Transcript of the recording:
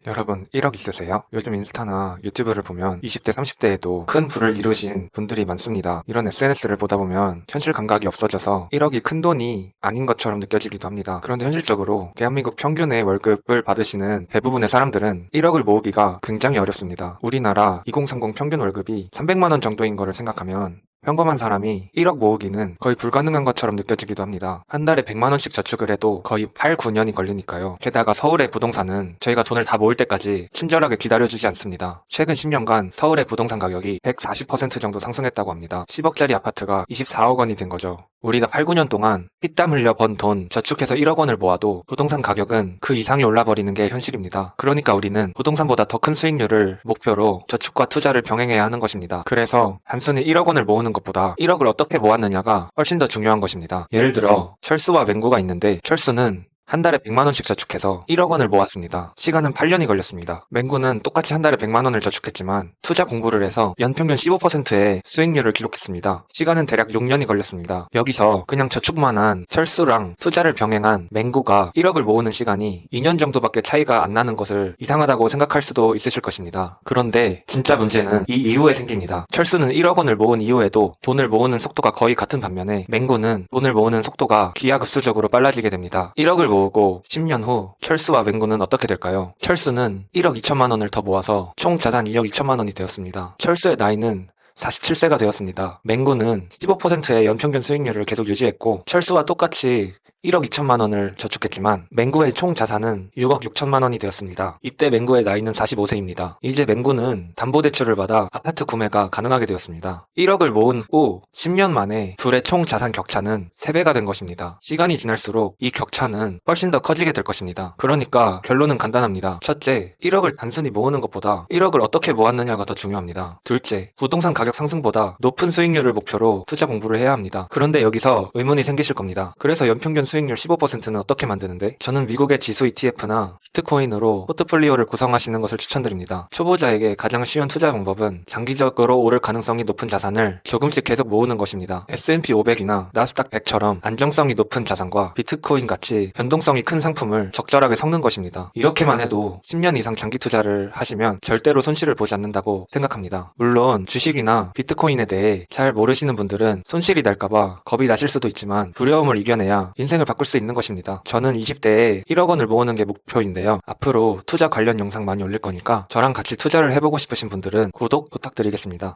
여러분 1억 있으세요? 요즘 인스타나 유튜브를 보면 20대, 30대에도 큰 부를 이루신 분들이 많습니다. 이런 SNS를 보다 보면 현실 감각이 없어져서 1억이 큰 돈이 아닌 것처럼 느껴지기도 합니다. 그런데 현실적으로 대한민국 평균의 월급을 받으시는 대부분의 사람들은 1억을 모으기가 굉장히 어렵습니다. 우리나라 2030 평균 월급이 300만 원 정도인 거를 생각하면 평범한 사람이 1억 모으기는 거의 불가능한 것처럼 느껴지기도 합니다. 한 달에 100만 원씩 저축을 해도 거의 8, 9년이 걸리니까요. 게다가 서울의 부동산은 저희가 돈을 다 모을 때까지 친절하게 기다려주지 않습니다. 최근 10년간 서울의 부동산 가격이 140% 정도 상승했다고 합니다. 10억짜리 아파트가 24억 원이 된 거죠. 우리가 8, 9년 동안 피땀 흘려 번 돈 저축해서 1억 원을 모아도 부동산 가격은 그 이상이 올라버리는 게 현실입니다. 그러니까 우리는 부동산보다 더 큰 수익률을 목표로 저축과 투자를 병행해야 하는 것입니다. 그래서 단순히 1억 원을 모으는 것보다 1억을 어떻게 모았느냐가 훨씬 더 중요한 것입니다. 예를 들어 철수와 맹구가 있는데 철수는 한 달에 100만 원씩 저축해서 1억 원을 모았습니다. 시간은 8년이 걸렸습니다. 맹구는 똑같이 한 달에 100만 원을 저축했지만 투자 공부를 해서 연평균 15%의 수익률을 기록했습니다. 시간은 대략 6년이 걸렸습니다. 여기서 그냥 저축만 한 철수랑 투자를 병행한 맹구가 1억을 모으는 시간이 2년 정도밖에 차이가 안 나는 것을 이상하다고 생각할 수도 있으실 것입니다. 그런데 진짜 문제는 이 이후에 생깁니다. 철수는 1억 원을 모은 이후에도 돈을 모으는 속도가 거의 같은 반면에 맹구는 돈을 모으는 속도가 기하급수적으로 빨라지게 됩니다. 1억을 모으고 10년 후 철수와 맹구는 어떻게 될까요? 철수는 1억 2천만 원을 더 모아서 총 자산 2억 2천만 원이 되었습니다. 철수의 나이는 47세가 되었습니다. 맹구는 15%의 연평균 수익률을 계속 유지했고 철수와 똑같이 1억 2천만 원을 저축했지만 맹구의 총 자산은 6억 6천만 원이 되었습니다. 이때 맹구의 나이는 45세입니다. 이제 맹구는 담보대출을 받아 아파트 구매가 가능하게 되었습니다. 1억을 모은 후 10년 만에 둘의 총 자산 격차는 3배가 된 것입니다. 시간이 지날수록 이 격차는 훨씬 더 커지게 될 것입니다. 그러니까 결론은 간단합니다. 첫째, 1억을 단순히 모으는 것보다 1억을 어떻게 모았느냐가 더 중요합니다. 둘째, 부동산 가격 상승보다 높은 수익률을 목표로 투자 공부를 해야 합니다. 그런데 여기서 의문이 생기실 겁니다. 그래서 연평균 수익률 15%는 어떻게 만드는데? 저는 미국의 지수 ETF나 비트코인으로 포트폴리오를 구성하시는 것을 추천드립니다. 초보자에게 가장 쉬운 투자 방법은 장기적으로 오를 가능성이 높은 자산을 조금씩 계속 모으는 것입니다. S&P 500이나 나스닥 100처럼 안정성이 높은 자산과 비트코인 같이 변동성이 큰 상품을 적절하게 섞는 것입니다. 이렇게만 해도 10년 이상 장기 투자를 하시면 절대로 손실을 보지 않는다고 생각합니다. 물론 주식이나 비트코인에 대해 잘 모르시는 분들은 손실이 날까봐 겁이 나실 수도 있지만 두려움을 이겨내야 인생을 바꿀 수 있는 것입니다. 저는 20대에 1억 원을 모으는 게 목표인데요. 앞으로 투자 관련 영상 많이 올릴 거니까 저랑 같이 투자를 해보고 싶으신 분들은 구독 부탁드리겠습니다.